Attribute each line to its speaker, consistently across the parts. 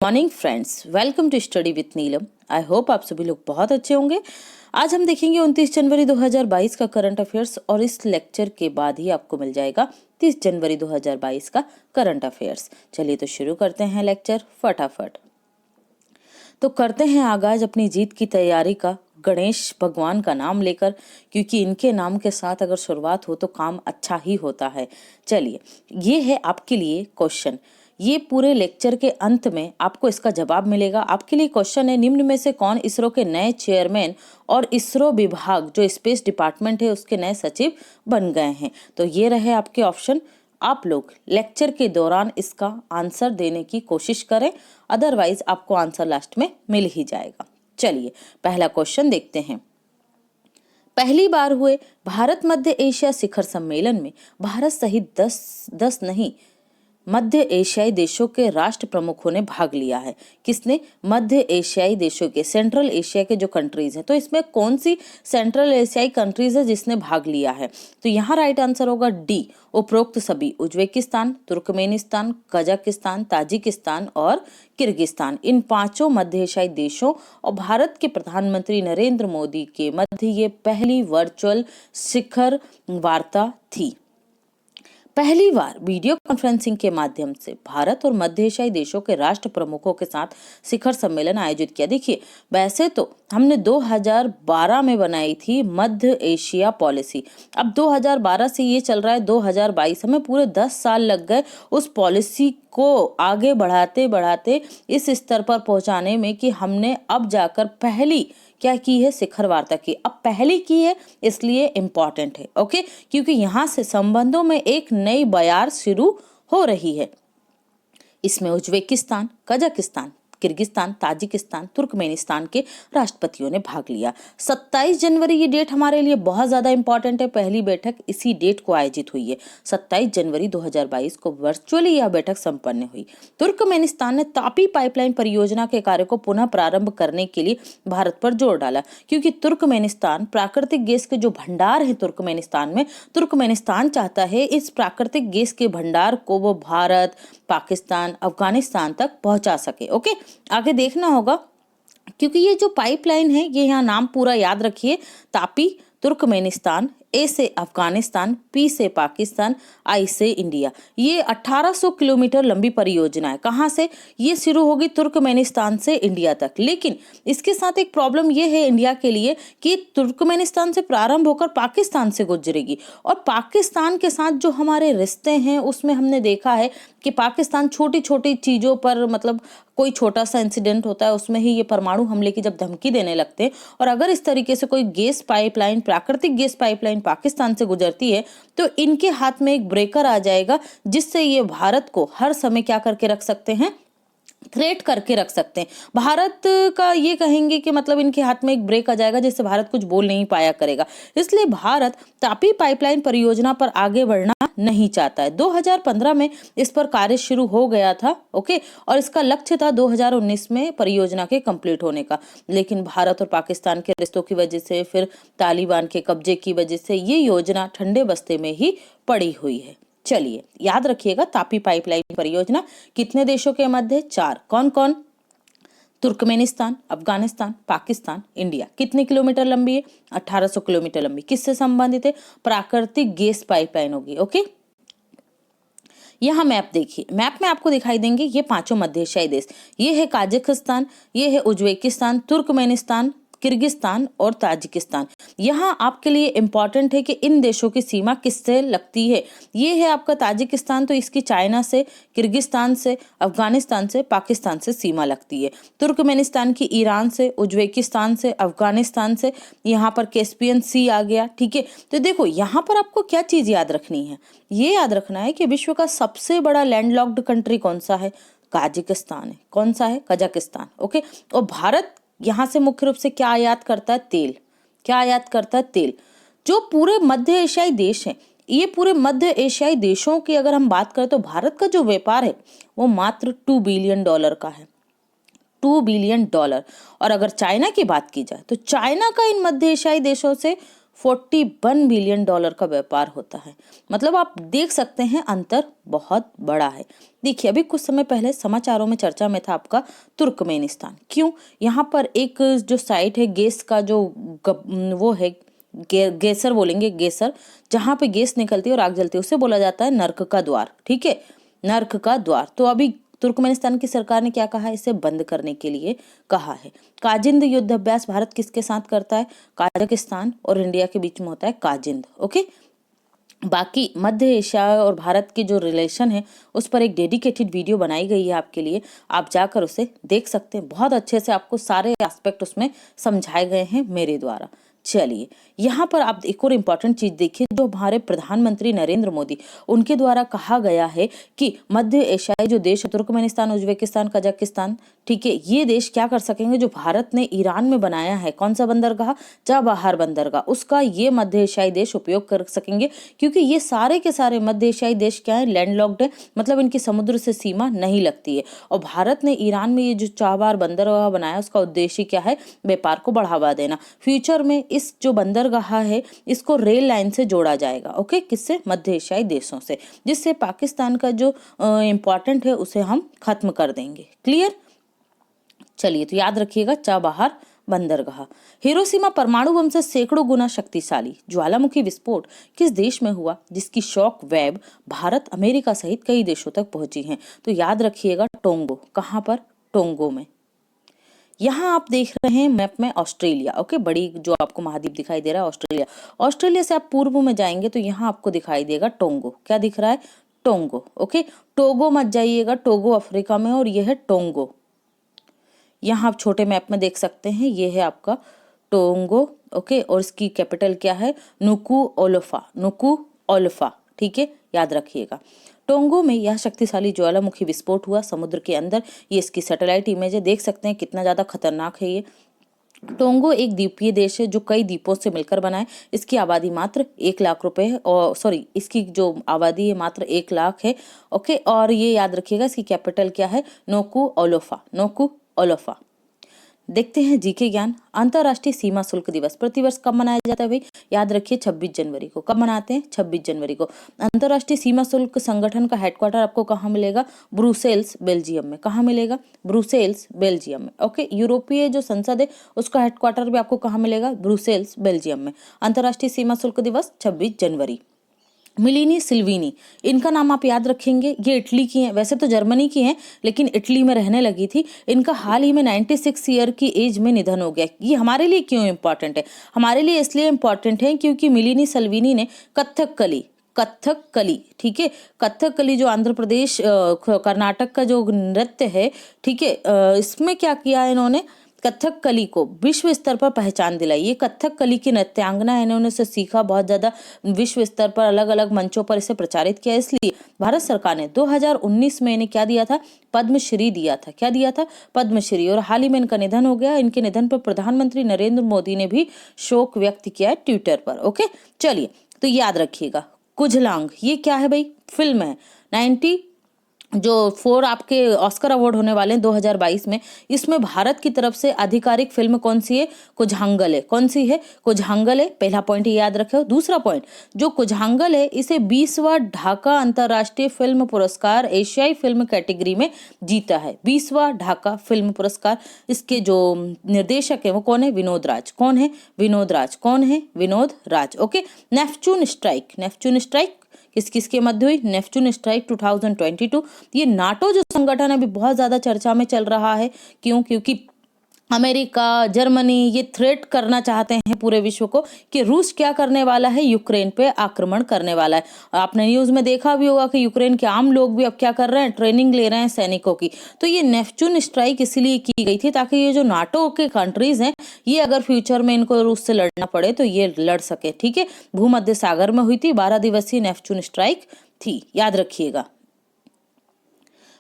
Speaker 1: Morning friends, welcome to study with Neelam. I hope आप सभी लोग बहुत अच्छे होंगे। आज हम देखेंगे 29 जनवरी 2022 का करंट अफेयर्स और इस लेक्चर के बाद ही आपको मिल जाएगा 30 जनवरी 2022 का करंट अफेयर्स। चलिए तो शुरू करते हैं लेक्चर फटाफट। तो करते हैं आगाज अपनी जीत की तैयारी का गणेश भगवान का नाम लेकर, क्योंकि इनके नाम के साथ अगर शुरुआत हो तो काम अच्छा ही होता है। चलिए, ये है आपके लिए क्वेश्चन। ये पूरे लेक्चर के अंत में आपको इसका जवाब मिलेगा। आपके लिए क्वेश्चन है, निम्न में से कौन इसरो के नए चेयरमैन और इसरो विभाग जो स्पेस डिपार्टमेंट है उसके नए सचिव बन गए हैं। तो ये रहे आपके ऑप्शन। आप लोग लेक्चर के दौरान इसका आंसर देने की कोशिश करें, अदरवाइज आपको आंसर लास्ट में मिल ही जाएगा। चलिए पहला क्वेश्चन देखते हैं। पहली बार हुए भारत मध्य एशिया शिखर सम्मेलन में भारत सहित 10 नहीं मध्य एशियाई देशों के राष्ट्र प्रमुखों ने भाग लिया है। किसने? मध्य एशियाई देशों के, सेंट्रल एशिया के जो कंट्रीज हैं। तो इसमें कौन सी सेंट्रल एशियाई कंट्रीज है जिसने भाग लिया है? तो यहाँ राइट आंसर होगा डी, उपरोक्त सभी। उज्बेकिस्तान, तुर्कमेनिस्तान, कजाकिस्तान, ताजिकिस्तान और किर्गिस्तान, इन पांचों मध्य एशियाई देशों और भारत के प्रधानमंत्री नरेंद्र मोदी के मध्य ये पहली वर्चुअल शिखर वार्ता थी। पहली बार वीडियो कॉन्फ्रेंसिंग के माध्यम से भारत और मध्य एशियाई देशों के राष्ट्र प्रमुखों के साथ शिखर सम्मेलन आयोजित किया। देखिए, वैसे तो हमने 2012 में बनाई थी मध्य एशिया पॉलिसी। अब 2012 से ये चल रहा है 2022, हमें पूरे 10 साल लग गए उस पॉलिसी को आगे बढ़ाते बढ़ाते इस स्तर पर पहुंचाने में कि हमने अब जाकर पहली क्या की है, शिखर वार्ता की। अब पहली की है इसलिए इम्पोर्टेंट है, ओके, क्योंकि यहाँ से संबंधों में एक नई बयार शुरू हो रही है। इसमें Uzbekistan, Kazakhstan, Kyrgyzstan, Tajikistan, Turkmenistan के राष्ट्रपतियों ने भाग लिया। 27 जनवरी ये डेट हमारे लिए बहुत ज्यादा इंपॉर्टेंट है। पहली बैठक इसी डेट को आयोजित हुई है। 27 जनवरी 2022 को वर्चुअली यह बैठक संपन्न हुई। तुर्कमेनिस्तान ने तापी पाइपलाइन परियोजना के कार्य को पुनः प्रारंभ करने के लिए भारत पर जोर डाला, क्योंकि तुर्कमेनिस्तान प्राकृतिक गैस के जो भंडार है तुर्कमेनिस्तान में, तुर्कमेनिस्तान चाहता है इस प्राकृतिक गैस के भंडार को वो भारत, पाकिस्तान, अफगानिस्तान तक पहुंचा सके। ओके, आगे देखना होगा, क्योंकि ये जो पाइपलाइन है, ये यहाँ नाम पूरा याद रखिए। तापी तुर्कमेनिस्तान, ए से अफगानिस्तान, पी से पाकिस्तान, आई से इंडिया। ये 1800 किलोमीटर लंबी परियोजना है। कहाँ से? ये शुरू होगी तुर्कमेनिस्तान से इंडिया तक। लेकिन इसके साथ एक प्रॉब्लम ये है इंडिया के लिए कि तुर्कमेनिस्तान से प्रारंभ होकर पाकिस्तान से गुजरेगी, और पाकिस्तान के साथ जो हमारे रिश्ते हैं उसमें हमने देखा है कि पाकिस्तान छोटी छोटी चीजों पर, मतलब कोई छोटा सा इंसिडेंट होता है उसमें ही ये परमाणु हमले की जब धमकी देने लगते हैं। और अगर इस तरीके से कोई गैस पाइपलाइन, प्राकृतिक गैस पाइपलाइन पाकिस्तान से गुजरती है तो इनके हाथ में एक ब्रेकर आ जाएगा, जिससे ये भारत को हर समय क्या करके रख सकते हैं, थ्रेट करके रख सकते हैं। भारत का ये कहेंगे कि मतलब इनके हाथ में एक ब्रेक आ जाएगा जिससे भारत कुछ बोल नहीं पाया करेगा। इसलिए भारत तापी पाइपलाइन परियोजना पर आगे बढ़ना नहीं चाहता है। 2015 में इस पर कार्य शुरू हो गया था, ओके, और इसका लक्ष्य था 2019 में परियोजना के कंप्लीट होने का। लेकिन भारत और पाकिस्तान के रिश्तों की वजह से, फिर तालिबान के कब्जे की वजह से ये योजना ठंडे बस्ते में ही पड़ी हुई है। चलिए याद रखिएगा, तापी पाइपलाइन परियोजना कितने देशों के मध्य? 4। कौन कौन? Turkmenistan, Afghanistan, Pakistan, India. कितने किलोमीटर लंबी है? 1800 किलोमीटर लंबी। किससे संबंधित है? प्राकृतिक गैस पाइपलाइन होगी, ओके। यहाँ मैप देखिए, मैप में आपको दिखाई देंगे ये पांचों मध्य एशियाई देश। ये है काजाकिस्तान, ये है उज्बेकिस्तान, तुर्कमेनिस्तान, किर्गिस्तान और ताजिकिस्तान। यहाँ आपके लिए इंपॉर्टेंट है कि इन देशों की सीमा किससे लगती है। ये है आपका ताजिकिस्तान, तो इसकी चाइना से, किर्गिस्तान से, अफगानिस्तान से, पाकिस्तान से सीमा लगती है। तुर्कमेनिस्तान की ईरान से, उज्बेकिस्तान से, अफगानिस्तान से। यहाँ पर कैस्पियन सी आ गया, ठीक है। तो देखो यहाँ पर आपको क्या चीज याद रखनी है, ये याद रखना है कि विश्व का सबसे बड़ा लैंडलॉक्ड कंट्री कौन सा है? काजाकिस्तान है। कौन सा है? Kazakhstan, okay. और भारत यहाँ से मुख्य रूप से क्या आयात करता है? तेल। क्या आयात करता है? तेल। जो पूरे मध्य एशियाई देश हैं, ये पूरे मध्य एशियाई देशों की अगर हम बात करें तो भारत का जो व्यापार है वो मात्र $2 बिलियन का है। $2 बिलियन। और अगर चाइना की बात की जाए तो चाइना का इन मध्य एशियाई देशों से $41 बिलियन का व्यापार होता है। मतलब आप देख सकते हैं अंतर बहुत बड़ा है। देखिए अभी कुछ समय पहले समाचारों में चर्चा में था आपका तुर्कमेनिस्तान। क्यों? यहाँ पर एक जो साइट है गैस का जो वो है गैसर बोलेंगे, गैसर, जहाँ पे गैस निकलती है और आग जलती है उसे बोला जाता है नर्क का द्वार। ठीक है, नर्क का द्वार। तो अभी तुर्कमेनिस्तान की सरकार ने क्या कहा है? इसे बंद करने के लिए कहा है। काजिंद युद्ध अभ्यास भारत किसके साथ करता है? कजाकिस्तान और इंडिया के बीच में होता है काजिंद। ओके, बाकी मध्य एशिया और भारत के जो रिलेशन है उस पर एक डेडिकेटेड वीडियो बनाई गई है आपके लिए, आप जाकर उसे देख सकते हैं। बहुत अच्छे से आपको सारे एस्पेक्ट उसमें समझाए गए हैं मेरे द्वारा। चलिए यहाँ पर आप एक और इम्पॉर्टेंट चीज देखिए, जो हमारे प्रधानमंत्री नरेंद्र मोदी उनके द्वारा कहा गया है कि मध्य एशियाई जो देश है तुर्कमेनिस्तान, उज्बेकिस्तान, कजाकिस्तान, ठीक है, ये देश क्या कर सकेंगे? जो भारत ने ईरान में बनाया है कौन सा बंदरगाह? चाबहार बंदरगाह, उसका ये मध्य एशियाई देश उपयोग कर सकेंगे, क्योंकि ये सारे के सारे मध्य एशियाई देश क्या है? लैंडलॉक्ड है, मतलब इनकी समुद्र से सीमा नहीं लगती है। और भारत ने ईरान में ये जो चाबहार बंदरगाह बनाया उसका उद्देश्य क्या है? व्यापार को बढ़ावा देना। फ्यूचर में इस जो बंदरगाह है इसको रेल लाइन से जोड़ा जाएगा। ओके, किससे? मध्य एशियाई देशों से, जिससे पाकिस्तान का जो इम्पोर्टेंट है उसे हम खत्म कर देंगे। क्लियर? चलिए तो याद रखिएगा चाबहार बंदरगाह। हिरोशिमा परमाणु बम से सैकड़ों गुना शक्तिशाली ज्वालामुखी विस्फोट किस देश में हुआ, जिसकी शॉक वेब भारत, अमेरिका सहित कई देशों तक पहुंची है? तो याद रखिएगा टोंगो। कहां पर? टोंगो में। यहाँ आप देख रहे हैं मैप में ऑस्ट्रेलिया। ओके, बड़ी जो आपको महाद्वीप दिखाई दे रहा है ऑस्ट्रेलिया। ऑस्ट्रेलिया से आप पूर्व में जाएंगे तो यहाँ आपको दिखाई देगा टोंगो। क्या दिख रहा है? टोंगो। ओके, टोगो मत जाइएगा, टोगो अफ्रीका में और यह है टोंगो। यहाँ आप छोटे मैप में देख सकते हैं, ये है आपका टोंगो। ओके, और इसकी कैपिटल क्या है? नुकुओलोफा। नुकुओलोफा, ठीक है, याद रखिएगा। टोंगो में यह शक्तिशाली ज्वालामुखी विस्फोट हुआ समुद्र के अंदर। ये इसकी सैटेलाइट इमेज है, देख सकते हैं कितना ज्यादा खतरनाक है ये। टोंगो एक द्वीपीय देश है जो कई द्वीपों से मिलकर बना है। इसकी आबादी मात्र 1 लाख रुपए है, और सॉरी इसकी जो आबादी है मात्र 1 लाख है। ओके, और ये याद रखिएगा इसकी कैपिटल क्या है? नुकुओलोफा। नुकुओलोफा। देखते हैं जीके ज्ञान। अंतरराष्ट्रीय सीमा शुल्क दिवस प्रतिवर्ष कब मनाया जाता है भाई? याद रखिए 26 जनवरी को। कब मनाते हैं? 26 जनवरी को। अंतरराष्ट्रीय सीमा शुल्क संगठन का हेडक्वार्टर आपको कहाँ मिलेगा? ब्रुसेल्स, बेल्जियम में। कहाँ मिलेगा? ब्रुसेल्स, बेल्जियम में। ओके, यूरोपीय जो संसद है उसका हेडक्वार्टर भी आपको कहाँ मिलेगा? ब्रुसेल्स, बेल्जियम में। अंतरराष्ट्रीय सीमा शुल्क दिवस 26 जनवरी। मिलीनी सिल्वीनी, इनका नाम आप याद रखेंगे। ये इटली की हैं, वैसे तो जर्मनी की हैं लेकिन इटली में रहने लगी थी। इनका हाल ही में 96 ईयर की एज में निधन हो गया। ये हमारे लिए क्यों इम्पोर्टेंट है? हमारे लिए इसलिए इम्पोर्टेंट है क्योंकि मिलीनी सिल्वीनी ने कथकली, ठीक है, कथकली जो आंध्र प्रदेश कर्नाटक का जो नृत्य है, ठीक है, इसमें क्या किया है इन्होंने? कथकली को विश्व स्तर पर पहचान दिलाई। ये कथकली की नृत्यांगना है, इन्होंने इसे सीखा, बहुत ज्यादा विश्व स्तर पर अलग अलग मंचों पर इसे प्रचारित किया। इसलिए भारत सरकार ने 2019 में इन्हें क्या दिया था? पद्मश्री दिया था। क्या दिया था? पद्मश्री। और हाल ही में इनका निधन हो गया। इनके निधन पर प्रधानमंत्री नरेंद्र मोदी ने भी शोक व्यक्त किया है ट्विटर पर। ओके, चलिए तो याद रखिएगा। कुझलांग, ये क्या है भाई? फिल्म है। 90 जो 4 आपके ऑस्कर अवार्ड होने वाले हैं 2022 में, इसमें भारत की तरफ से आधिकारिक फिल्म कौन सी है? कुझांगल है। कौन सी है? कुझांगल है। पहला पॉइंट ये याद रखो। दूसरा पॉइंट, जो कुझांगल है इसे 20वां ढाका अंतर्राष्ट्रीय फिल्म पुरस्कार एशियाई फिल्म कैटेगरी में जीता है। 20वां ढाका फिल्म पुरस्कार। इसके जो निर्देशक है वो कौन है? विनोद राज। कौन है? विनोद राज। कौन है? Vinod Raj. Okay, Neptune strike, Neptune strike किस किस के मध्य हुई? Neptune strike 2022। ये नाटो जो संगठन अभी बहुत ज्यादा चर्चा में चल रहा है। क्यों? क्योंकि अमेरिका, जर्मनी ये थ्रेट करना चाहते हैं पूरे विश्व को कि रूस क्या करने वाला है? यूक्रेन पे आक्रमण करने वाला है। आपने न्यूज में देखा भी होगा कि यूक्रेन के आम लोग भी अब क्या कर रहे हैं? ट्रेनिंग ले रहे हैं सैनिकों की। तो ये नेपच्यून स्ट्राइक इसलिए की गई थी ताकि ये जो नाटो के कंट्रीज हैं ये अगर फ्यूचर में इनको रूस से लड़ना पड़े तो ये लड़ सके। ठीक है, भूमध्य सागर में हुई थी, 12 दिवसीय नेपच्यून स्ट्राइक थी, याद रखिएगा।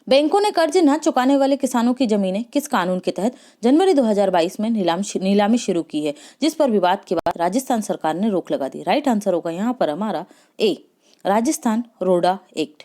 Speaker 1: बैंकों ने कर्ज न चुकाने वाले किसानों की जमीनें किस कानून के तहत जनवरी 2022 में नीलामी शुरू की है, जिस पर विवाद के बाद राजस्थान सरकार ने रोक लगा दी? राइट आंसर होगा यहाँ पर हमारा ए, राजस्थान रोडा एक्ट।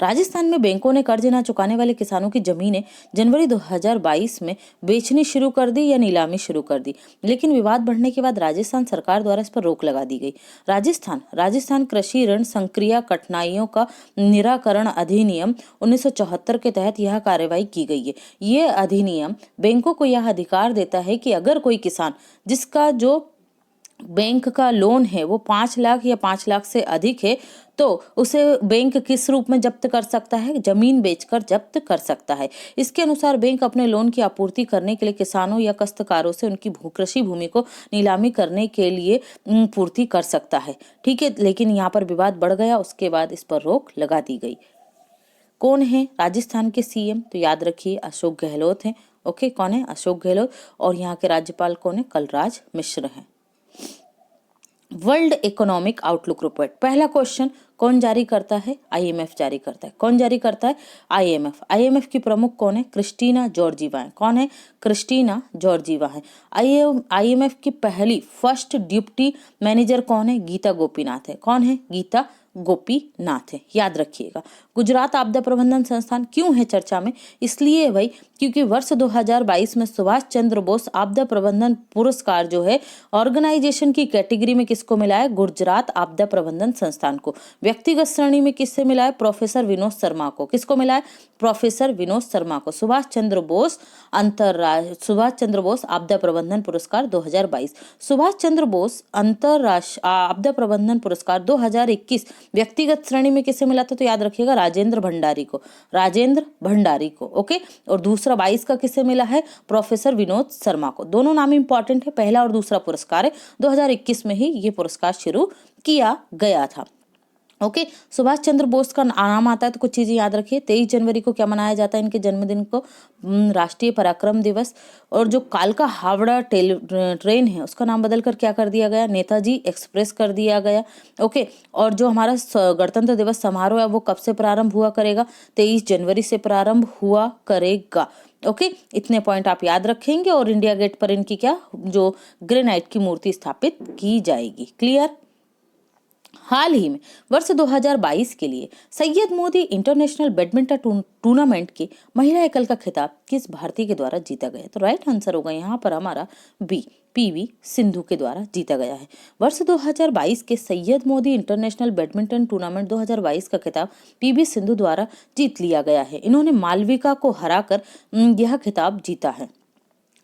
Speaker 1: राजस्थान में बैंकों ने कर्ज न चुकाने वाले किसानों की जमीनें जनवरी 2022 में बेचनी शुरू कर दी या नीलामी शुरू कर दी, लेकिन विवाद बढ़ने के बाद राजस्थान सरकार द्वारा इस पर रोक लगा दी गई। राजस्थान कृषि ऋण संक्रिया कठिनाइयों का निराकरण अधिनियम 1974 के तहत यह कार्रवाई की गई है। ये अधिनियम बैंकों को यह अधिकार देता है कि अगर कोई किसान जिसका जो बैंक का लोन है वो 5 लाख या 5 लाख से अधिक है तो उसे बैंक किस रूप में जब्त कर सकता है? जमीन बेचकर जब्त कर सकता है। इसके अनुसार बैंक अपने लोन की आपूर्ति करने के लिए किसानों या काश्तकारों से उनकी कृषि भूमि को नीलामी करने के लिए पूर्ति कर सकता है। ठीक है, लेकिन यहाँ पर विवाद बढ़ गया, उसके बाद इस पर रोक लगा दी गई। कौन है राजस्थान के सीएम? तो याद रखिए अशोक गहलोत हैं। ओके, कौन है? अशोक गहलोत। और यहाँ के राज्यपाल कौन है? कलराज मिश्र हैं। वर्ल्ड इकोनॉमिक आउटलुक रिपोर्ट, पहला क्वेश्चन कौन जारी करता है? आईएमएफ जारी करता है। कौन जारी करता है? आईएमएफ। आईएमएफ की प्रमुख कौन है? क्रिस्टीना जॉर्जीवा है। कौन है? क्रिस्टीना जॉर्जीवा है। आईएमएफ की पहली फर्स्ट डिप्टी मैनेजर कौन है? गीता गोपीनाथ है। कौन है? गीता गोपीनाथ है, याद रखिएगा। गुजरात आपदा प्रबंधन संस्थान क्यों है चर्चा में? इसलिए भाई क्योंकि वर्ष 2022 में सुभाष चंद्र बोस आपदा प्रबंधन पुरस्कार जो है ऑर्गेनाइजेशन की कैटेगरी में किसको मिला है? गुजरात आपदा प्रबंधन संस्थान को। व्यक्तिगत श्रेणी में किससे मिला है? प्रोफेसर विनोद शर्मा को। किसको मिला है? प्रोफेसर विनोद शर्मा को। सुभाष चंद्र बोस आपदा प्रबंधन पुरस्कार 2022। सुभाष चंद्र बोस अंतरराष्ट्रीय आपदा प्रबंधन पुरस्कार 2021 व्यक्तिगत श्रेणी में किसे मिला था? तो याद रखिएगा राजेंद्र भंडारी को। राजेंद्र भंडारी को। ओके, और दूसरा 22 का किसे मिला है? प्रोफेसर विनोद शर्मा को। दोनों नाम इंपॉर्टेंट है, पहला और दूसरा पुरस्कार है। 2021 में ही ये पुरस्कार शुरू किया गया था। ओके, सुभाष चंद्र बोस का नाम आता है तो कुछ चीजें याद रखिए। 23 जनवरी को क्या मनाया जाता है? इनके जन्मदिन को राष्ट्रीय पराक्रम दिवस। और जो कालका हावड़ा ट्रेन है उसका नाम बदलकर क्या कर दिया गया? नेताजी एक्सप्रेस कर दिया गया। ओके, और जो हमारा गणतंत्र दिवस समारोह है वो कब से प्रारंभ हुआ करेगा? 23 जनवरी से प्रारंभ हुआ करेगा। ओके, इतने पॉइंट आप याद रखेंगे। और इंडिया गेट पर इनकी क्या जो ग्रेनाइट की मूर्ति स्थापित की जाएगी। क्लियर? हाल ही में वर्ष 2022 के लिए Syed Modi international badminton tournament के महिला एकल का खिताब किस भारतीय के द्वारा जीता गया? तो राइट आंसर होगा यहाँ पर हमारा बी, पीवी सिंधु के द्वारा जीता गया है। वर्ष 2022 के Syed Modi international badminton tournament 2022 का खिताब पीवी सिंधु द्वारा जीत लिया गया है। इन्होंने मालविका को हराकर यह खिताब जीता है।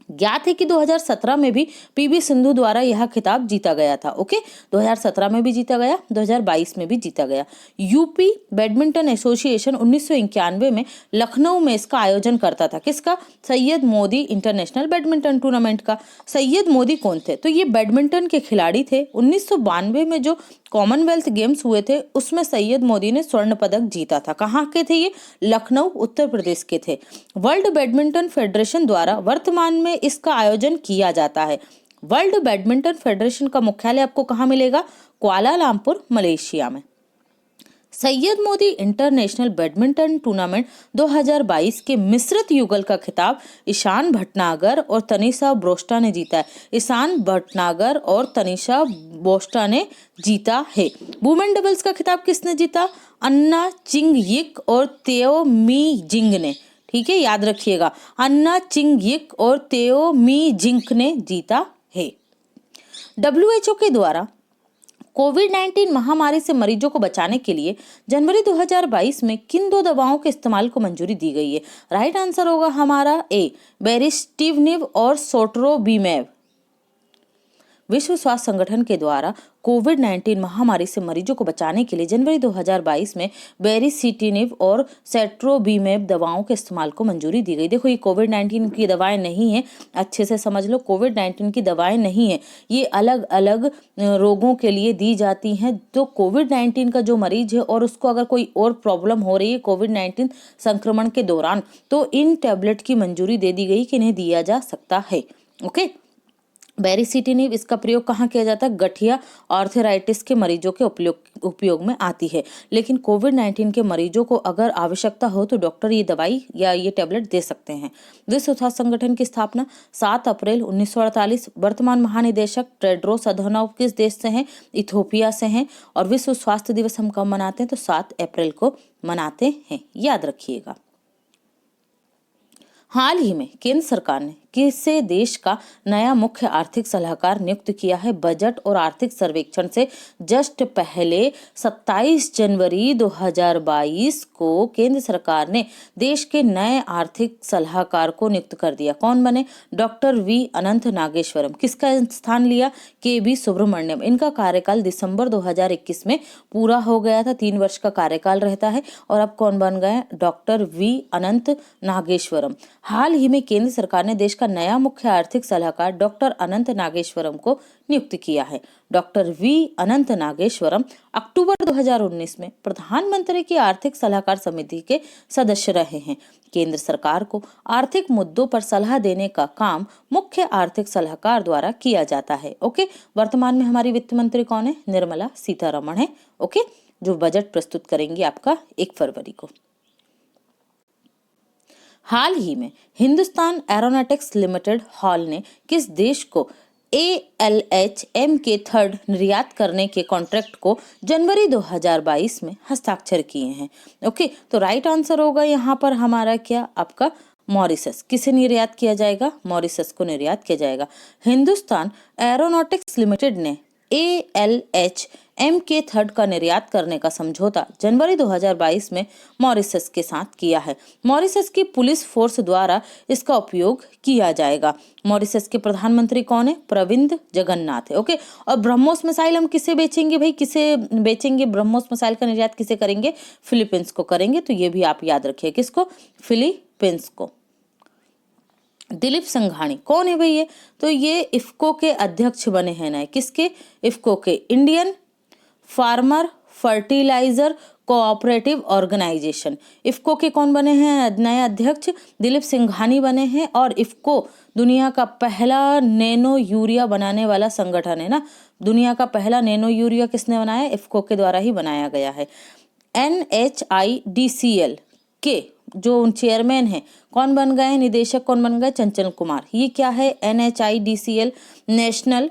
Speaker 1: ज्ञात है कि 2017 में भी पीवी सिंधु द्वारा यह खिताब जीता गया था। ओके, 2017 में भी जीता गया, 2022 में भी जीता गया। यूपी बैडमिंटन एसोसिएशन 1991 में लखनऊ में इसका आयोजन करता था। किसका? Syed Modi international badminton tournament का। सैयद मोदी कौन थे? तो ये बैडमिंटन के खिलाड़ी थे। 1992 में जो कॉमनवेल्थ गेम्स हुए थे उसमें सैयद मोदी ने स्वर्ण पदक जीता था। कहाँ के थे ये? लखनऊ उत्तर प्रदेश के थे। वर्ल्ड बैडमिंटन फेडरेशन द्वारा वर्तमान में इसका आयोजन किया जाता है। वर्ल्ड बैडमिंटन फेडरेशन का मुख्यालय आपको कहाँ मिलेगा? कुआलालंपुर, मलेशिया में। Syed Modi international badminton tournament 2022 के मिश्रित युगल का खिताब ईशान भटनागर और तनिषा ब्रोस्टा ने जीता है। ईशान भटनागर और तनिषा ब्रोस्टा ने जीता है। वुमेन डबल्स का खिताब किसने जीता? अन्ना चिंग यिक और तेओ मी जिंग ने। ठीक है, याद रखिएगा, अन्ना चिंग यिक और तेओ मी जिंग ने जीता है। WHO के द्वारा कोविड-19 महामारी से मरीजों को बचाने के लिए जनवरी 2022 में किन 2 दवाओं के इस्तेमाल को मंजूरी दी गई है? राइट आंसर होगा हमारा ए, बेरिस्टिवनिव और सोट्रोबिमेव। विश्व स्वास्थ्य संगठन के द्वारा कोविड-19 महामारी से मरीजों को बचाने के लिए जनवरी 2022 में बेरिस्टिवनिव और सोट्रोबिमेव दवाओं के इस्तेमाल को मंजूरी दी गई। देखो, ये कोविड-19 की दवाएं नहीं है, अच्छे से समझ लो, कोविड-19 की दवाएं नहीं है, ये अलग अलग रोगों के लिए दी जाती हैं। तो कोविड-19 का जो मरीज है और उसको अगर कोई और प्रॉब्लम हो रही है कोविड-19 संक्रमण के दौरान, तो इन टैबलेट की मंजूरी दे दी गई कि इन्हें दिया जा सकता है। ओके, बेरिसिटिनिव, इसका प्रयोग कहाँ किया जाता है? गठिया आर्थराइटिस के मरीजों के उपयोग में आती है। लेकिन कोविड-19 के मरीजों को अगर आवश्यकता हो तो डॉक्टर ये दवाई या ये टैबलेट दे सकते हैं। विश्व स्वास्थ्य संगठन की स्थापना 7 अप्रैल 1948। वर्तमान महानिदेशक टेड्रोस अधनोम किस देश से हैं? इथियोपिया से हैं। और विश्व स्वास्थ्य दिवस हम कब मनाते हैं? तो 7 अप्रैल को मनाते हैं, याद रखिएगा। हाल ही में केंद्र सरकार ने किसे देश का नया मुख्य आर्थिक सलाहकार नियुक्त किया है? बजट और आर्थिक सर्वेक्षण से जस्ट पहले 27 जनवरी 2022 को केंद्र सरकार ने देश के नए आर्थिक सलाहकार को नियुक्त कर दिया। कौन बने? डॉक्टर वी अनंत नागेश्वरम। किसका स्थान लिया? के बी सुब्रमण्यम। इनका कार्यकाल दिसंबर 2021 में पूरा हो गया था। 3 वर्ष का कार्यकाल रहता है। और अब कौन बन गए? डॉक्टर वी अनंत नागेश्वरम। हाल ही में केंद्र सरकार ने देश का नया मुख्य आर्थिक सलाहकार डॉक्टर अनंत नागेश्वरम को नियुक्त किया है। डॉक्टर वी अनंत नागेश्वरम अक्टूबर 2019 में प्रधानमंत्री की आर्थिक सलाहकार समिति के सदस्य रहे हैं। केंद्र सरकार को आर्थिक मुद्दों पर सलाह देने का काम मुख्य आर्थिक सलाहकार द्वारा किया जाता है। ओके, वर्तमान में हमारी वित्त मंत्री कौन है? निर्मला सीतारमण है। ओके, जो बजट प्रस्तुत करेंगी आपका 1 फरवरी को। हाल ही में हिंदुस्तान एरोनॉटिक्स लिमिटेड हॉल ने किस देश को ALH MK3 निर्यात करने के कॉन्ट्रैक्ट को जनवरी 2022 में हस्ताक्षर किए हैं? ओके, तो राइट आंसर होगा यहाँ पर हमारा क्या? आपका मॉरिशस। किसे निर्यात किया जाएगा? मॉरिशस को निर्यात किया जाएगा। हिंदुस्तान एरोनॉटिक्स लिमिटेड ने ALH MK3 का निर्यात करने का समझौता जनवरी 2022 में मॉरिशस के साथ किया है। मॉरिशस की पुलिस फोर्स द्वारा इसका उपयोग किया जाएगा। मॉरिशस के प्रधानमंत्री कौन है? प्रविंद जगन्नाथ है। ओके, और ब्रह्मोस मिसाइल हम किसे बेचेंगे भाई? किसे बेचेंगे? ब्रह्मोस मिसाइल का निर्यात किसे करेंगे? फिलीपींस को करेंगे। तो ये भी आप याद रखिए, किसको? फिलीपींस को। दिलीप संघानी कौन है भैया? तो ये इफ्को के अध्यक्ष बने हैं नए। किसके? इफ्को के, Indian farmer fertiliser cooperative organisation. IFFCO के कौन बने हैं नए अध्यक्ष? दिलीप सिंघानी बने हैं। और इफ्को दुनिया का पहला नैनो यूरिया बनाने वाला संगठन है ना। दुनिया का पहला नैनो यूरिया किसने बनाया? इफ्को के द्वारा ही बनाया गया है। NHIDCL के जो चेयरमैन है कौन बन गए? निदेशक कौन बन गए? चंचल कुमार। ये क्या है? NHIDCL national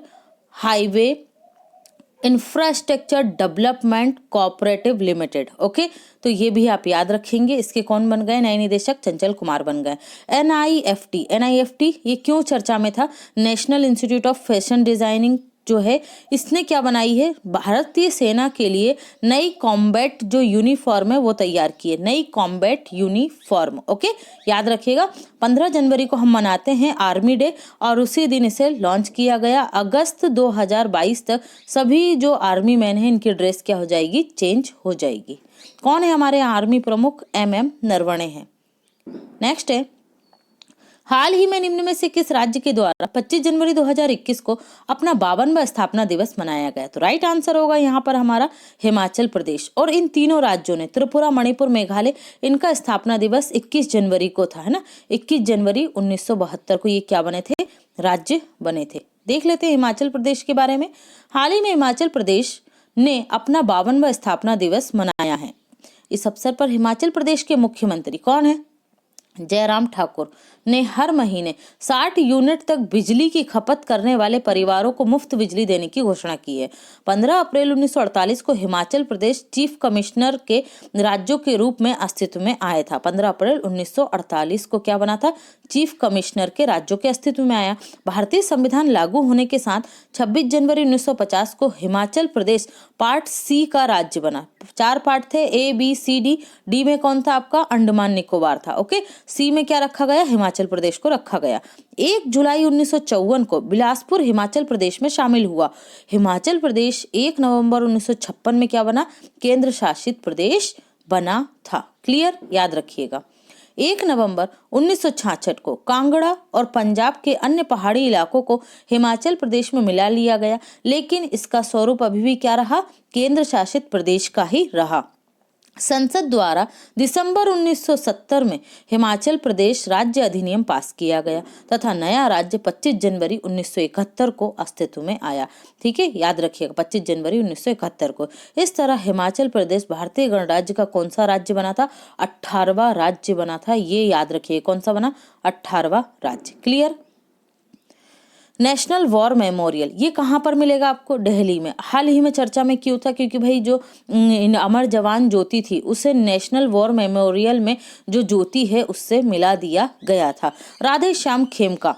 Speaker 1: highway infrastructure development cooperative limited. Okay, तो ये भी आप याद रखेंगे। इसके कौन बन गए? नए निदेशक चंचल कुमार बन गए। NIFT ये क्यों चर्चा में था? National institute of fashion designing जो है, इसने क्या बनाई है? भारतीय सेना के लिए नई कॉम्बैट जो यूनिफॉर्म है वो तैयार की है। नई कॉम्बैट यूनिफॉर्म। ओके, याद रखिएगा। 15 जनवरी को हम मनाते हैं आर्मी डे और उसी दिन इसे लॉन्च किया गया। अगस्त 2022 तक सभी जो आर्मी मैन हैं इनकी ड्रेस क्या हो जाएगी? चेंज हो जाएगी। कौन है हमारे आर्मी प्रमुख? MM नरवणे हैं। नेक्स्ट है, हाल ही में निम्न में से किस राज्य के द्वारा 25 जनवरी 2021 को अपना 52वां स्थापना दिवस मनाया गया? तो राइट आंसर होगा यहाँ पर हमारा हिमाचल प्रदेश। और इन तीनों राज्यों ने, त्रिपुरा, मणिपुर, मेघालय, इनका स्थापना दिवस 21 जनवरी को था, है ना। 21 जनवरी 1972 को ये क्या बने थे? राज्य बने थे। देख लेते हैं हिमाचल प्रदेश के बारे में। हाल ही में हिमाचल प्रदेश ने अपना 52वां स्थापना दिवस मनाया है। इस अवसर पर हिमाचल प्रदेश के मुख्यमंत्री कौन है? जयराम ठाकुर ने हर महीने 60 यूनिट तक बिजली की खपत करने वाले परिवारों को मुफ्त बिजली देने की घोषणा की है। 15 अप्रैल 1948 को हिमाचल प्रदेश चीफ कमिश्नर के राज्यों के रूप में अस्तित्व में आया था। 15 अप्रैल 1948 को क्या बना था? चीफ कमिश्नर के राज्यों के अस्तित्व में आया। भारतीय संविधान लागू होने के साथ 26 जनवरी 1950 को हिमाचल प्रदेश पार्ट C का राज्य बना। 4 पार्ट थे, A, B, C, D। D में कौन था आपका? अंडमान निकोबार था। ओके, C में क्या रखा गया? हिमाचल प्रदेश को रखा गया। 1 जुलाई 1954 को बिलासपुर हिमाचल प्रदेश में शामिल हुआ। हिमाचल प्रदेश 1 नवंबर 1956 में क्या बना? केंद्र शासित प्रदेश बना था। क्लियर, याद रखिएगा। 1 नवंबर 1966 को कांगड़ा और पंजाब के अन्य पहाड़ी इलाकों को हिमाचल प्रदेश में मिला लिया गया, लेकिन इसका स्वरूप अभी भी क्या रहा? केंद्र शासित प्रदेश का ही रहा। संसद द्वारा दिसंबर 1970 में हिमाचल प्रदेश राज्य अधिनियम पास किया गया तथा नया राज्य 25 जनवरी 1971 को अस्तित्व में आया। ठीक है, याद रखिएगा 25 जनवरी 1971 को। इस तरह हिमाचल प्रदेश भारतीय गणराज्य का कौन सा राज्य बना था? 18वां राज्य बना था। ये याद रखिए, कौन सा बना? 18वां राज्य। क्लियर? नेशनल वॉर मेमोरियल ये कहाँ पर मिलेगा आपको? दिल्ली में। हाल ही में चर्चा में क्यों था? क्योंकि भाई जो अमर जवान ज्योति थी उसे नेशनल वॉर मेमोरियल में जो ज्योति है उससे मिला दिया गया था। राधे श्याम खेमका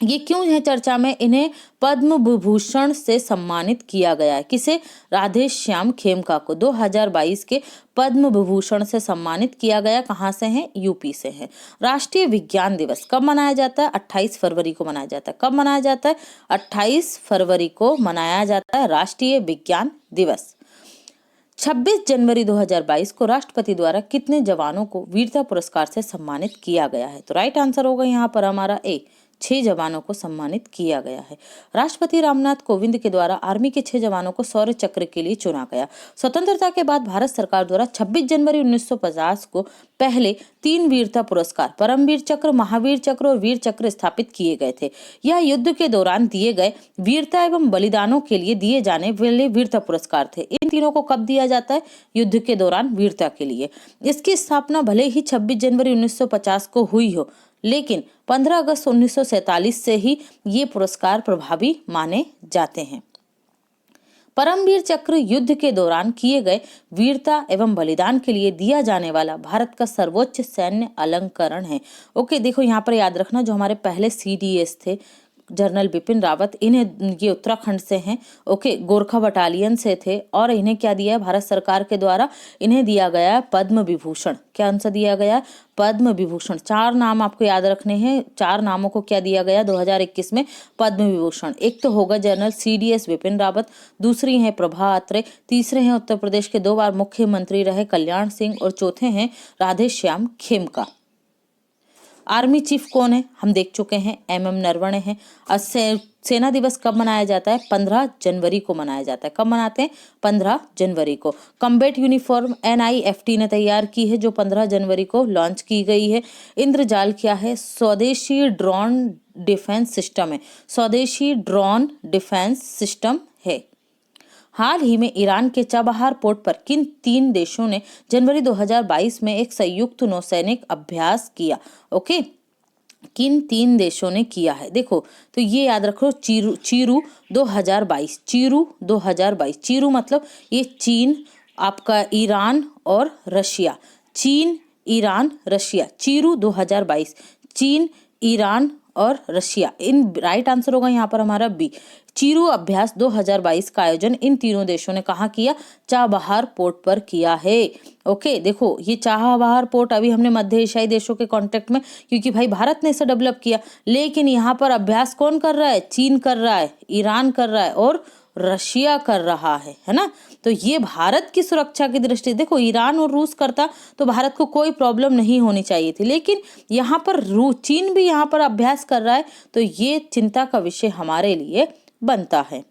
Speaker 1: ये क्यों है चर्चा में? इन्हें पद्म विभूषण से सम्मानित किया गया है। किसे? राधे श्याम खेमका को 2022 के पद्म विभूषण से सम्मानित किया गया। कहाँ से हैं? यूपी से हैं। राष्ट्रीय विज्ञान दिवस कब मनाया जाता है? 28 फरवरी को मनाया जाता है। कब मनाया जाता है? 28 फरवरी को मनाया जाता है राष्ट्रीय विज्ञान दिवस। 26 जनवरी 2022 को राष्ट्रपति द्वारा कितने जवानों को वीरता पुरस्कार से सम्मानित किया गया है? तो राइट आंसर होगा यहाँ पर हमारा ए, 6 जवानों को सम्मानित किया गया है। राष्ट्रपति रामनाथ कोविंद के द्वारा आर्मी के 6 जवानों को शौर्य चक्र के लिए चुना गया। स्वतंत्रता के बाद भारत सरकार द्वारा 26 जनवरी 1950 को पहले 3 वीरता पुरस्कार परमवीर चक्र, महावीर चक्र और वीर चक्र स्थापित किए गए थे। यह युद्ध के दौरान दिए गए वीरता एवं बलिदानों के लिए दिए जाने वाले वीरता पुरस्कार थे। इन तीनों को कब दिया जाता है? युद्ध के दौरान वीरता के लिए। इसकी स्थापना भले ही 26 जनवरी 1950 को हुई हो, लेकिन 15 अगस्त 1947 से ही ये पुरस्कार प्रभावी माने जाते हैं। परमवीर चक्र युद्ध के दौरान किए गए वीरता एवं बलिदान के लिए दिया जाने वाला भारत का सर्वोच्च सैन्य अलंकरण है। ओके, देखो यहाँ पर याद रखना, जो हमारे पहले CDS थे जनरल बिपिन रावत, इन्हें ये उत्तराखंड से हैं। ओके, गोरखा बटालियन से थे और इन्हें क्या दिया है भारत सरकार के द्वारा? इन्हें दिया गया है पद्म विभूषण। क्या आंसर दिया गया? पद्म विभूषण। 4 नाम आपको याद रखने हैं। 4 नामों को क्या दिया गया 2021 में? पद्म विभूषण। एक तो होगा जनरल CDS बिपिन रावत, दूसरी है प्रभा अत्रे, तीसरे हैं उत्तर प्रदेश के 2 बार मुख्यमंत्री रहे कल्याण सिंह और चौथे हैं राधे श्याम खेमका। आर्मी चीफ कौन है? हम देख चुके हैं, MM नरवणे हैं। सेना दिवस कब मनाया जाता है? 15 जनवरी को मनाया जाता है। कब मनाते हैं? 15 जनवरी को। कॉम्बैट यूनिफॉर्म NIFT ने तैयार की है, जो 15 जनवरी को लॉन्च की गई है। इंद्रजाल क्या है? स्वदेशी ड्रोन डिफेंस सिस्टम है। स्वदेशी ड्रोन डिफेंस सिस्टम है। हाल ही में ईरान के चाबहार पोर्ट पर किन 3 देशों ने जनवरी 2022 में एक संयुक्त नौसैनिक अभ्यास किया? ओके, किन 3 देशों ने किया है? देखो, तो ये याद रखो, चीरू 2022, चीरू 2022। चीरू मतलब ये चीन, आपका ईरान और रशिया। चीन, ईरान, रशिया। चीरू 2022, चीन, ईरान और रशिया। इन राइट आंसर होगा यहाँ पर हमारा बी। चीरू अभ्यास 2022 का आयोजन इन तीनों देशों ने कहाँ किया? चाबहार पोर्ट पर किया है। ओके, देखो ये चाबहार पोर्ट अभी हमने मध्य एशियाई देशों के कांटेक्ट में, क्योंकि भाई भारत ने इसे डेवलप किया, लेकिन यहाँ पर अभ्यास कौन कर रहा है? चीन कर रहा है, ईरान कर रहा है और रशिया कर रहा है ना। तो ये भारत की सुरक्षा की दृष्टि, देखो ईरान और रूस करता तो भारत को कोई प्रॉब्लम नहीं होनी चाहिए थी, लेकिन यहाँ पर चीन भी यहाँ पर अभ्यास कर रहा है, तो ये चिंता का विषय हमारे लिए बनता है।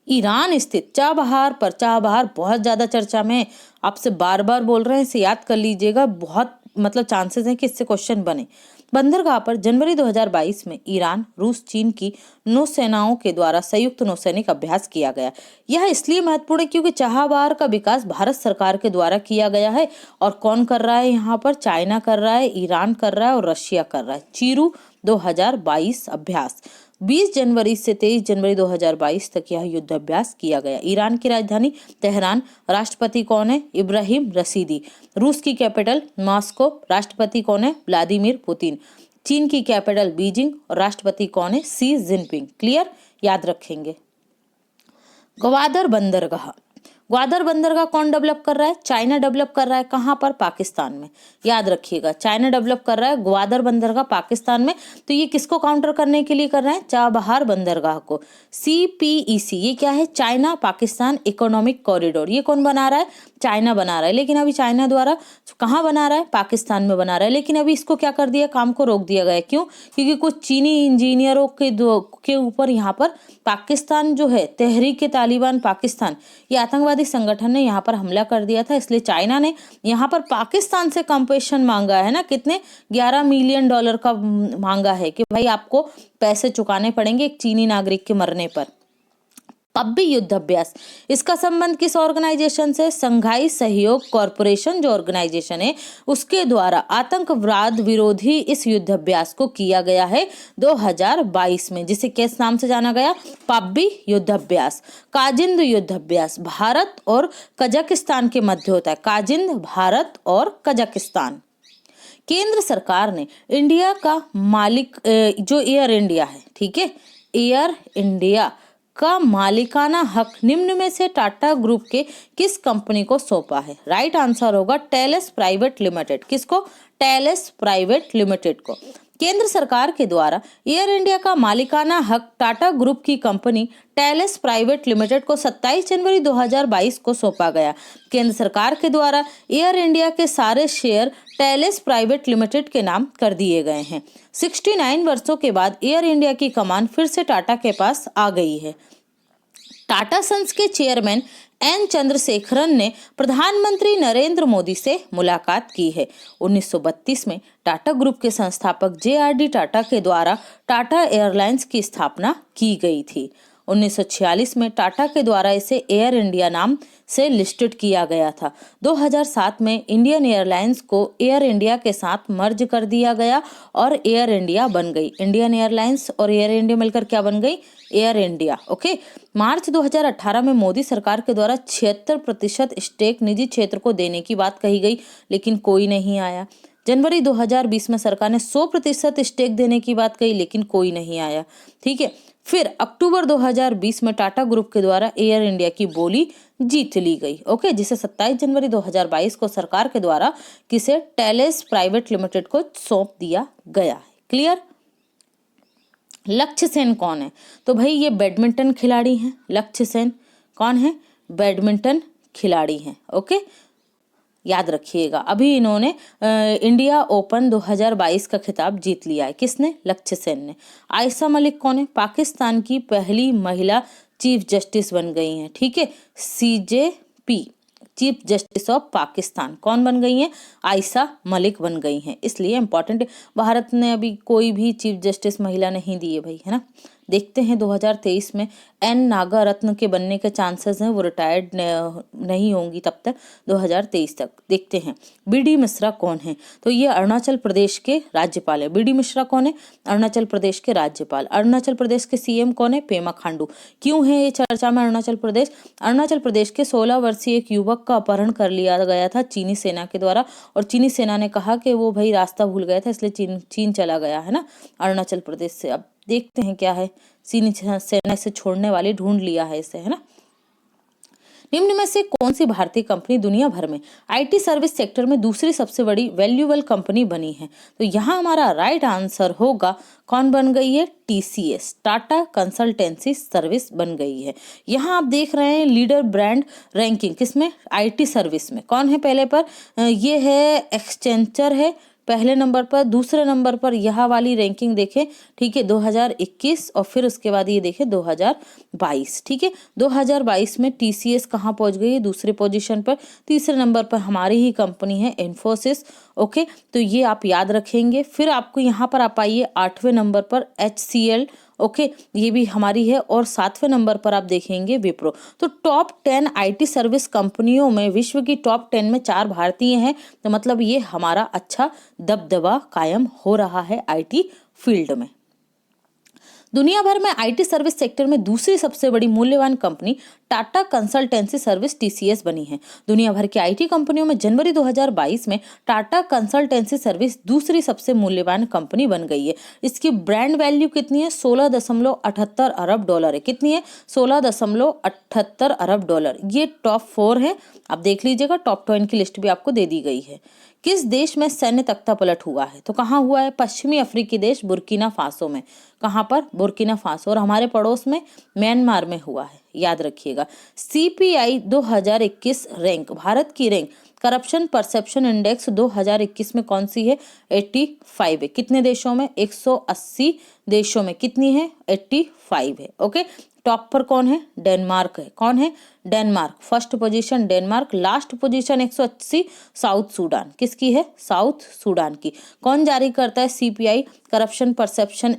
Speaker 1: ईरान स्थित चाबहार पर, चाबहार बहुत ज्यादा चर्चा में, आपसे बार बार बोल रहे हैं, इसे याद कर लीजिएगा, बहुत मतलब चांसेस हैं कि इससे क्वेश्चन बने। बंदरगाह पर जनवरी 2022 में ईरान, रूस, चीन की नौसेनाओं के द्वारा संयुक्त नौसैनिक अभ्यास किया गया। यह इसलिए महत्वपूर्ण है क्योंकि चाबहार का विकास भारत सरकार के द्वारा किया गया है। और कौन कर रहा है यहाँ पर? चाइना कर रहा है, ईरान कर रहा है और रशिया कर रहा है। चीरू 2022 अभ्यास 20 जनवरी से 23 जनवरी 2022 तक यह युद्ध अभ्यास किया गया। ईरान की राजधानी तेहरान, राष्ट्रपति कौन है? इब्राहिम रसीदी। रूस की कैपिटल मॉस्को, राष्ट्रपति कौन है? Vladimir Putin. चीन की कैपिटल बीजिंग और राष्ट्रपति कौन है? सी जिनपिंग। क्लियर, याद रखेंगे। ग्वादर बंदरगाह, ग्वादर बंदरगाह कौन डेवलप कर रहा है? चाइना डेवलप कर रहा है। कहाँ पर? पाकिस्तान में। याद रखिएगा, चाइना डेवलप कर रहा है ग्वादर बंदरगाह पाकिस्तान में। तो ये किसको काउंटर करने के लिए कर रहे हैं? चाबहार बंदरगाह को। CPEC ये क्या है? China Pakistan economic corridor. ये कौन बना रहा है? चाइना बना रहा है, लेकिन अभी चाइना द्वारा कहाँ बना रहा है? पाकिस्तान में बना रहा है, लेकिन अभी इसको क्या कर दिया? काम को रोक दिया गया। क्यों? क्योंकि कुछ चीनी इंजीनियरों के ऊपर यहाँ पर पाकिस्तान जो है, तहरीक-ए-तालिबान पाकिस्तान, ये आतंकवादी आतंकवादी संगठन ने यहाँ पर हमला कर दिया था, इसलिए चाइना ने यहाँ पर पाकिस्तान से कंपेशन मांगा है ना, कितने $11 मिलियन का मांगा है कि भाई आपको पैसे चुकाने पड़ेंगे एक चीनी नागरिक के मरने पर। अब भी युद्ध अभ्यास, इसका संबंध किस ऑर्गेनाइजेशन से? संघाई सहयोग कॉरपोरेशन जो ऑर्गेनाइजेशन है उसके द्वारा आतंकवाद विरोधी इस युद्ध अभ्यास को किया गया है 2022 में, जिसे किस नाम से जाना गया? पब्बी युद्ध अभ्यास। काजिंद युद्ध अभ्यास भारत और कजाकिस्तान के मध्य होता है। काजिंद भारत और कजाकिस्तान। केंद्र सरकार ने इंडिया का मालिक जो एयर इंडिया है, ठीक है, एयर इंडिया का मालिकाना हक निम्न में से टाटा ग्रुप के किस कंपनी को सौंपा है? राइट आंसर होगा टेलेस प्राइवेट लिमिटेड। किसको? टेलेस प्राइवेट लिमिटेड को। केंद्र सरकार के द्वारा एयर इंडिया का मालिकाना हक टाटा ग्रुप की कंपनी टेलेस प्राइवेट लिमिटेड को 27 जनवरी 2022 को सौंपा गया। केंद्र सरकार के द्वारा एयर इंडिया के सारे शेयर टेलेस प्राइवेट लिमिटेड के नाम कर दिए गए हैं। 69 वर्षों के बाद एयर इंडिया की कमान फिर से टाटा के पास आ गई है। टाटा सन्स के चेयरमैन एन चंद्रशेखरन ने प्रधानमंत्री नरेंद्र मोदी से मुलाकात की है। 1932 में टाटा ग्रुप के संस्थापक JRD टाटा के द्वारा टाटा एयरलाइंस की स्थापना की गई थी। 1946 में टाटा के द्वारा इसे एयर इंडिया नाम से लिस्टेड किया गया था। 2007 में इंडियन एयरलाइंस को एयर इंडिया के साथ मर्ज कर दिया गया और एयर इंडिया बन गई। इंडियन एयरलाइंस और एयर इंडिया मिलकर क्या बन गई? Air India. ओके। मार्च 2018 में मोदी सरकार के द्वारा 76% स्टेक निजी क्षेत्र को देने की बात कही गई, लेकिन कोई नहीं आया। जनवरी 2020 में सरकार ने 100% स्टेक देने की बात कही, लेकिन कोई नहीं आया। ठीक है। फिर अक्टूबर 2020 में टाटा ग्रुप के द्वारा एयर इंडिया की बोली जीत ली गई। ओके, जिसे 27 जनवरी 2022 को सरकार के द्वारा किसे? टेलेस प्राइवेट लिमिटेड को सौंप दिया गया है। क्लियर? लक्ष्य सेन कौन है? तो भाई ये बैडमिंटन खिलाड़ी हैं। लक्ष्य सेन कौन है? बैडमिंटन खिलाड़ी हैं। ओके, याद रखिएगा। अभी इन्होंने इंडिया ओपन 2022 का खिताब जीत लिया है। किसने? लक्ष्य सेन ने। आयशा मलिक कौन है? पाकिस्तान की पहली महिला चीफ जस्टिस बन गई हैं। ठीक है, CJP chief justice of Pakistan कौन बन गई हैं? आयशा मलिक बन गई हैं। इसलिए इम्पोर्टेंट, भारत ने अभी कोई भी चीफ जस्टिस महिला नहीं दी है भाई, है ना। देखते हैं 2023 में एन नागा रत्न के बनने के चांसेस हैं, वो रिटायर्ड नहीं होंगी तब तक, 2023 तक। देखते हैं BD मिश्रा कौन है? तो ये अरुणाचल प्रदेश के राज्यपाल है। BD मिश्रा कौन है? अरुणाचल प्रदेश के राज्यपाल। अरुणाचल प्रदेश के CM कौन है? पेमा खांडू। क्यों है ये चर्चा में अरुणाचल प्रदेश? अरुणाचल प्रदेश के 16 वर्षीय एक युवक का अपहरण कर लिया गया था चीनी सेना के द्वारा, और चीनी सेना ने कहा कि वो भाई रास्ता भूल गया था, इसलिए चीन चला गया है ना अरुणाचल प्रदेश से। अब देखते हैं क्या है, चीनी सेना से छोड़ने वाली ढूंढ लिया है इसे, है ना। निम्न में से कौन सी भारतीय कंपनी दुनिया भर में IT सर्विस सेक्टर में दूसरी सबसे बड़ी वैल्यूएबल कंपनी बनी है? तो यहाँ हमारा राइट आंसर होगा, कौन बन गई है? TCS, टाटा कंसल्टेंसी सर्विस बन गई है। यहाँ आप देख रहे हैं लीडर ब्रांड रैंकिंग, किसमें? IT सर्विस में। कौन है पहले पर? ये है एक्सचेंजर है पहले नंबर पर। दूसरे नंबर पर यह वाली रैंकिंग देखें, ठीक है, 2021, और फिर उसके बाद ये देखें 2022। ठीक है, 2022 में TCS कहाँ पहुंच गई है? दूसरे पोजीशन पर। तीसरे नंबर पर हमारी ही कंपनी है इन्फोसिस। ओके, तो ये आप याद रखेंगे। फिर आपको यहाँ पर आप आइए 8वें नंबर पर HCL। ओके, ये भी हमारी है। और 7वें नंबर पर आप देखेंगे विप्रो। तो टॉप 10 IT सर्विस कंपनियों में विश्व की टॉप 10 में 4 भारतीय हैं, तो मतलब ये हमारा अच्छा दबदबा कायम हो रहा है IT फील्ड में। दुनिया भर में IT सर्विस सेक्टर में दूसरी सबसे बड़ी मूल्यवान company Tata consultancy service TCS बनी है। दुनिया भर की IT कंपनियों में जनवरी 2022 में टाटा कंसल्टेंसी सर्विस दूसरी सबसे मूल्यवान कंपनी बन गई है। इसकी ब्रांड वैल्यू कितनी है? $16.78 अरब है। कितनी है? $16.78 अरब। ये टॉप 4 है। आप देख लीजिएगा, टॉप 10 की लिस्ट भी आपको दे दी गई है। किस देश में सैन्य तख्ता पलट हुआ है? तो कहाँ हुआ है? पश्चिमी अफ्रीकी देश बुर्किना फासो में। कहाँ पर? Burkina Faso. और हमारे पड़ोस में म्यांमार में हुआ है, याद रखिएगा। CPI 2021 रैंक, भारत की रैंक करप्शन परसेप्शन इंडेक्स 2021 में कौन सी है? 85 है। कितने देशों में? 180 देशों में। कितनी है? 85 है। ओके, टॉप पर कौन है? डेनमार्क है। कौन है? Denmark. First position Denmark, last position 180 south Sudan. किसकी है? साउथ सूडान की। कौन जारी करता है? CPI करप्शन परसेप्शन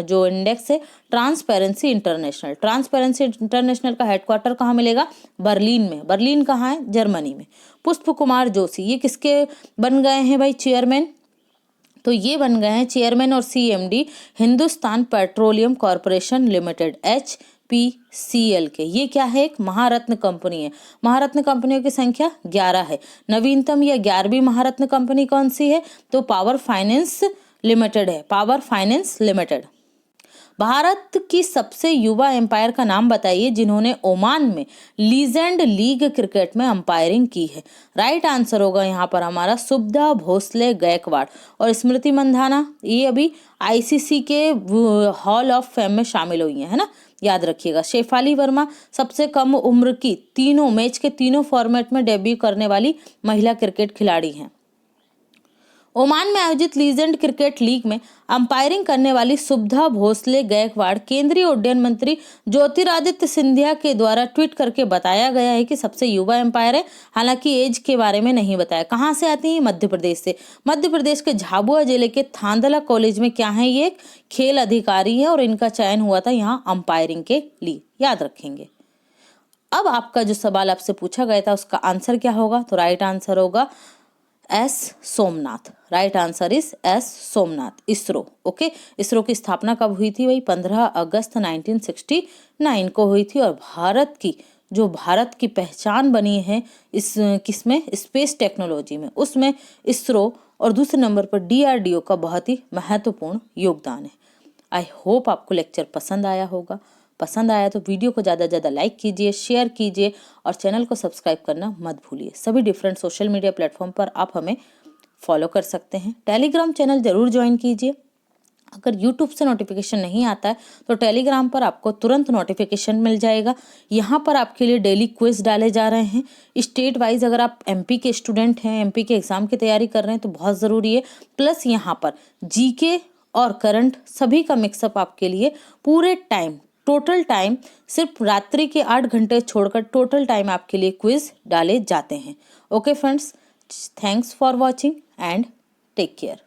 Speaker 1: जो इंडेक्स है, ट्रांसपेरेंसी इंटरनेशनल। ट्रांसपेरेंसी इंटरनेशनल का हेडक्वार्टर कहाँ मिलेगा? बर्लिन में। बर्लिन कहाँ है? जर्मनी में। पुष्प कुमार जोशी ये किसके बन गए हैं भाई चेयरमैन? तो ये बन गए हैं चेयरमैन और CMD Hindustan petroleum corporation limited HPCL के। ये क्या है? एक महारत्न कंपनी है। महारत्न कंपनियों की संख्या 11 है। नवीनतम या 11वीं महारत्न कंपनी कौन सी है? तो पावर फाइनेंस लिमिटेड है। Power finance limited. भारत की सबसे युवा एम्पायर का नाम बताइए जिन्होंने ओमान में लीजेंड लीग क्रिकेट में अंपायरिंग की है। राइट आंसर होगा यहाँ पर हमारा सुब्धा भोसले गायकवाड़ और स्मृति मंधाना। ये अभी ICC के हॉल ऑफ फेम में शामिल हुई है ना, याद रखिएगा। शेफाली वर्मा सबसे कम उम्र की तीनों मैच के तीनों फॉर्मेट में डेब्यू करने वाली महिला क्रिकेट खिलाड़ी हैं। ओमान में आयोजित लीजेंड क्रिकेट लीग में अंपायरिंग करने वाली सुब्धा भोसले गायकवाड़ केंद्रीय उड्डयन मंत्री ज्योतिरादित्य सिंधिया के द्वारा ट्वीट करके बताया गया है कि सबसे युवा एम्पायर है। हालांकि एज के बारे में नहीं बताया। कहां से आती है? मध्य प्रदेश से। मध्य प्रदेश के झाबुआ जिले के थांदला कॉलेज में क्या है? ये खेल अधिकारी है और इनका चयन हुआ था यहाँ अंपायरिंग के लिए, याद रखेंगे। अब आपका जो सवाल आपसे पूछा गया था उसका आंसर क्या होगा? तो राइट आंसर होगा S Somnath. Right answer is S Somnath. ISRO. Okay, ISRO की स्थापना कब हुई थी भाई? 15 अगस्त 1969 को हुई थी। और भारत की पहचान बनी है इस किसमें? स्पेस टेक्नोलॉजी में, उसमें इसरो और दूसरे नंबर पर DRDO का बहुत ही महत्वपूर्ण योगदान है। आई होप आपको लेक्चर पसंद आया होगा। पसंद आया तो वीडियो को ज़्यादा से ज़्यादा लाइक कीजिए, शेयर कीजिए और चैनल को सब्सक्राइब करना मत भूलिए। सभी डिफरेंट सोशल मीडिया प्लेटफॉर्म पर आप हमें फॉलो कर सकते हैं। टेलीग्राम चैनल जरूर ज्वाइन कीजिए। अगर यूट्यूब से नोटिफिकेशन नहीं आता है तो टेलीग्राम पर आपको तुरंत नोटिफिकेशन मिल जाएगा। यहाँ पर आपके लिए डेली क्विज डाले जा रहे हैं स्टेट वाइज। अगर आप MP के स्टूडेंट हैं, MP के एग्जाम की तैयारी कर रहे हैं तो बहुत ज़रूरी है। प्लस यहाँ पर GK और करंट सभी का मिक्सअप आपके लिए पूरे टाइम, टोटल टाइम सिर्फ रात्रि के 8 घंटे छोड़कर टोटल टाइम आपके लिए क्विज डाले जाते हैं। Okay friends, thanks for watching and take care.